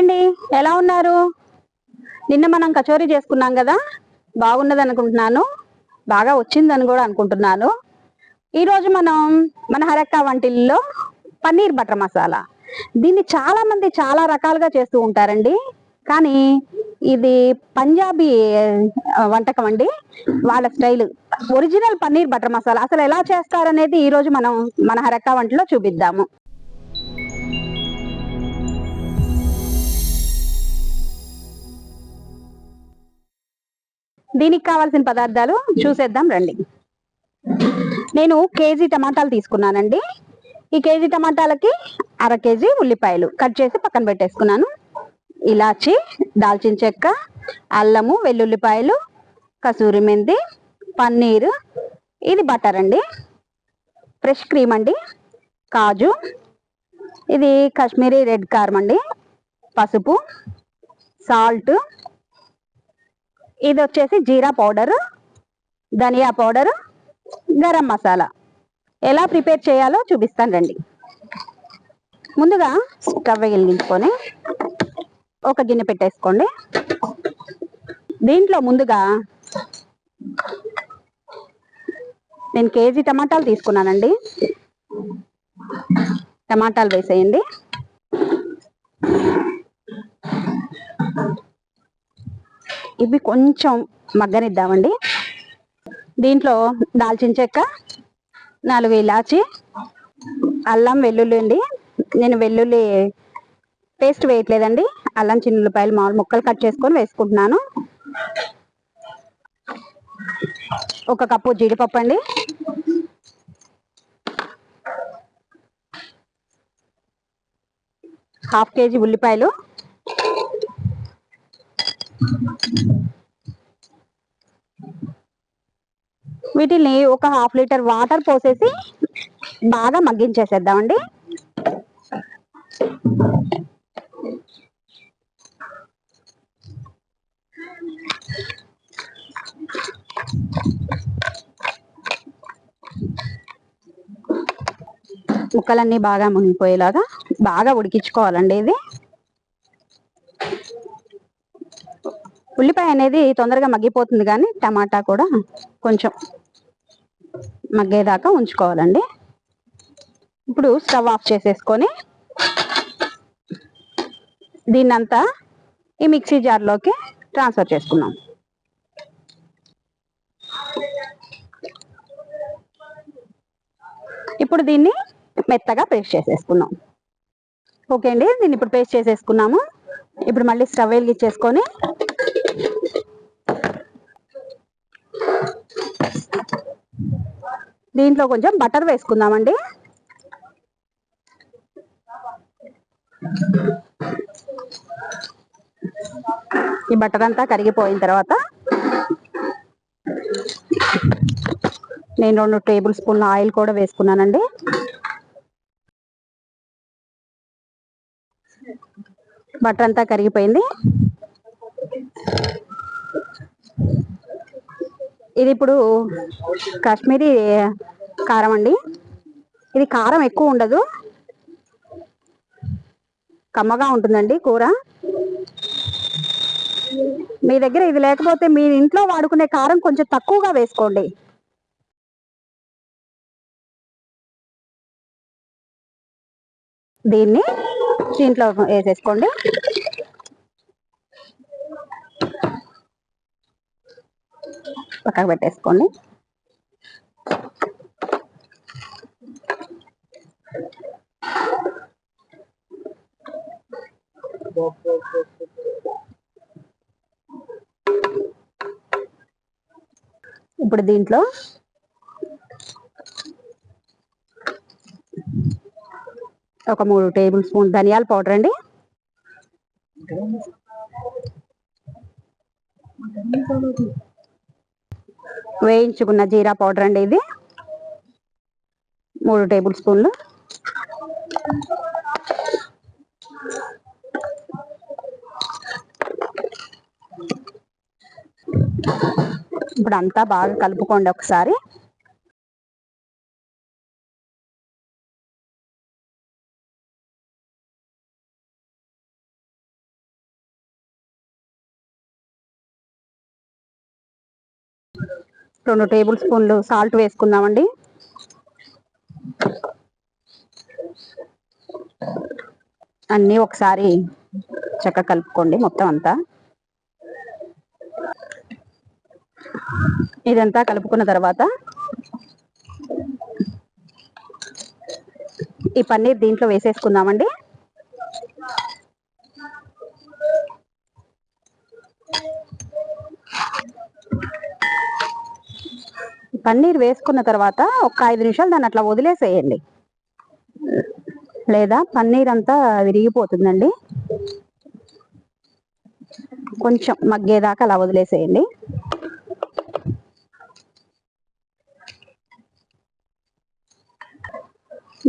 అండి, ఎలా ఉన్నారు? నిన్న మనం కచోరీ చేసుకున్నాం కదా, బాగున్నది అనుకుంటున్నాను, బాగా వచ్చిందని కూడా అనుకుంటున్నాను. ఈరోజు మనం మన హరక్క వంటిల్లో పన్నీర్ బటర్ మసాలా, దీన్ని చాలా మంది చాలా రకాలుగా చేస్తూ ఉంటారండి. కానీ ఇది పంజాబీ వంటకం అండి, వాళ్ళ style original paneer butter masala అసలు ఎలా చేస్తారనేది ఈరోజు మనం మన హరక్క వంటలో చూపిద్దాము. దీనికి కావాల్సిన పదార్థాలు చూసేద్దాం రండి. నేను కేజీ టమాటాలు తీసుకున్నానండి. ఈ కేజీ టమాటాలకి అర కేజీ ఉల్లిపాయలు కట్ చేసి పక్కన పెట్టేసుకున్నాను. ఇలాచి, దాల్చిన చెక్క, అల్లము, వెల్లుల్లిపాయలు, కసూరి మెంతి, పన్నీరు, ఇది బటర్ అండి, ఫ్రెష్ క్రీమ్ అండి, కాజు, ఇది కాశ్మీరీ రెడ్ కారం అండి, పసుపు, సాల్ట్, ఇది వచ్చేసి జీరా పౌడరు, ధనియా పౌడరు, గరం మసాలా. ఎలా ప్రిపేర్ చేయాలో చూపిస్తాను రండి. ముందుగా స్టవ్ వెలిగించుకొని ఒక గిన్నె పెట్టేసుకోండి. దీంట్లో ముందుగా నేను కేజీ టమాటాలు తీసుకున్నానండి. టమాటాలు వేసేయండి. ఇవి కొంచెం మగ్గనిద్దామండి. దీంట్లో దాల్చిన చెక్క, 4 ఇలాచి, అల్లం, వెల్లుల్లి అండి. నేను వెల్లుల్లి పేస్ట్ వేయట్లేదండి, అల్లం చిన్నులపాయలు మామూలు ముక్కలు కట్ చేసుకొని వేసుకుంటున్నాను. 1 కప్పు జీడిపప్పు అండి, 1/2 కేజీ ఉల్లిపాయలు, వీటిని 1/2 లీటర్ వాటర్ పోసేసి బాగా మగ్గించేసేద్దామండి. ముక్కలన్నీ బాగా మునిగిపోయేలాగా బాగా ఉడికించుకోవాలండి. ఇది ఉల్లిపాయ అనేది తొందరగా మగ్గిపోతుంది, కానీ టమాటా కూడా కొంచెం మగ్గేదాకా ఉంచుకోవాలండి. ఇప్పుడు స్టవ్ ఆఫ్ చేసేసుకొని దీన్నంతా ఈ మిక్సీ జార్లోకి ట్రాన్స్ఫర్ చేసుకున్నాం. ఇప్పుడు దీన్ని మెత్తగా పేస్ట్ చేసేసుకున్నాం. ఓకే అండి, దీన్ని ఇప్పుడు పేస్ట్ చేసేసుకున్నాము. ఇప్పుడు మళ్ళీ స్టవ్ వెలిగించేసుకొని దీంట్లో కొంచెం బటర్ వేసుకుందామండి. ఈ బటర్ అంతా కరిగిపోయిన తర్వాత నేను 2 టేబుల్ స్పూన్ల ఆయిల్ కూడా వేసుకున్నానండి. బటర్ అంతా కరిగిపోయింది. ఇది ఇప్పుడు కాశ్మీరీ కారం అండి. ఇది కారం ఎక్కువ ఉండదు, కమ్మగా ఉంటుందండి కూర. మీ దగ్గర ఇది లేకపోతే మీ ఇంట్లో వాడుకునే కారం కొంచెం తక్కువగా వేసుకోండి. దీన్ని దీంట్లో వేసేసుకోండి. పక్కకు పెట్టేసుకోండి. ఇప్పుడు దీంట్లో ఒక 3 టేబుల్ స్పూన్ ధనియాల పౌడర్ అండి, వేయించుకున్న జీరా పౌడర్ అండి, ఇది 3 టేబుల్ స్పూన్లు, ఇప్పుడు అంతా బాగా కలుపుకోండి ఒకసారి. 2 టేబుల్ స్పూన్లు సాల్ట్ వేసుకుందామండి. అన్నీ ఒకసారి చక్కగా కలుపుకోండి మొత్తం అంతా. ఇదంతా కలుపుకున్న తర్వాత ఈ పన్నీర్ దీంట్లో వేసేసుకుందామండి. పన్నీర్ వేసుకున్న తర్వాత ఒక 5 నిమిషాలు దాన్ని అట్లా వదిలేసేయండి, లేదా పన్నీర్ అంతా విరిగిపోతుందండి. కొంచెం మగ్గేదాకా అలా వదిలేసేయండి.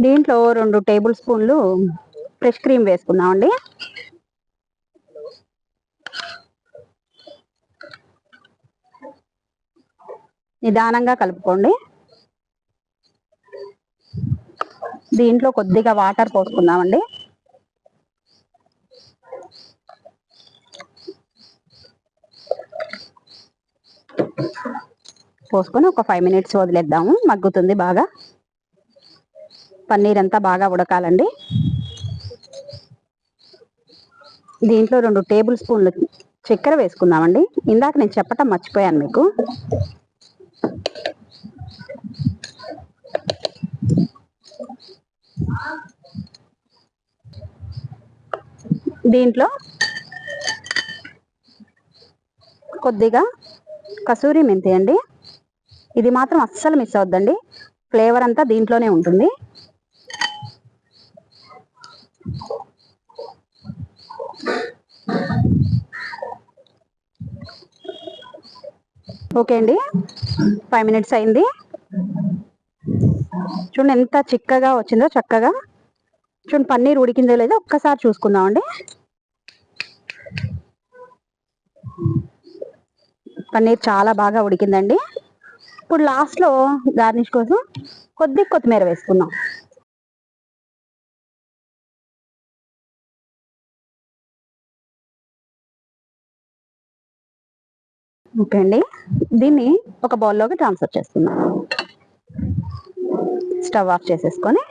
దీంట్లో 2 టేబుల్ స్పూన్లు ఫ్రెష్ క్రీమ్ వేసుకుందామండి. నిదానంగా కలుపుకోండి. దీంట్లో కొద్దిగా వాటర్ పోసుకుందామండి. పోసుకొని ఒక 5 మినిట్స్ వదిలేద్దాము, మగ్గుతుంది బాగా. పన్నీర్ అంతా బాగా ఉడకాలండి. దీంట్లో 2 టేబుల్ స్పూన్లు చక్కెర వేసుకుందామండి. ఇందాక నేను చెప్పటం మర్చిపోయాను మీకు. దీంట్లో కొద్దిగా కసూరి మెంతి అండి. ఇది మాత్రం అస్సలు మిస్ అవద్దండి, ఫ్లేవర్ అంతా దీంట్లోనే ఉంటుంది. ఓకే అండి, 5 మినిట్స్ అయింది. చూడండి ఎంత చిక్కగా వచ్చిందో. చక్కగా చూడండి, పన్నీర్ ఉడికిందో లేదో ఒక్కసారి చూసుకుందామండి. పన్నీర్ చాలా బాగా ఉడికిందండి. ఇప్పుడు లాస్ట్లో గార్నిష్ కోసం కొద్ది కొత్తిమీర వేసుకుందాం. ఓకే అండి, దీన్ని ఒక బౌల్లోకి ట్రాన్స్ఫర్ చేసుకుందాం. స్టవ్ ఆఫ్ చేసేసుకొని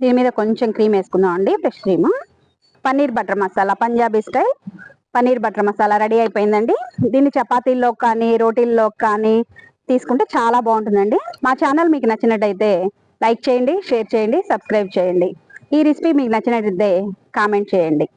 దీని మీద కొంచెం క్రీమ్ వేసుకుందాం అండి, fresh cream. Paneer butter masala, Punjabi style paneer butter masala ready అయిపోయిందండి. దీన్ని చపాతీల్లో కానీ రోటీల్లో కానీ తీసుకుంటే చాలా బాగుంటుందండి. మా ఛానల్ మీకు నచ్చినట్టయితే లైక్ చేయండి, షేర్ చేయండి, సబ్స్క్రైబ్ చేయండి. ఈ రెసిపీ మీకు నచ్చినట్టయితే కామెంట్ చేయండి.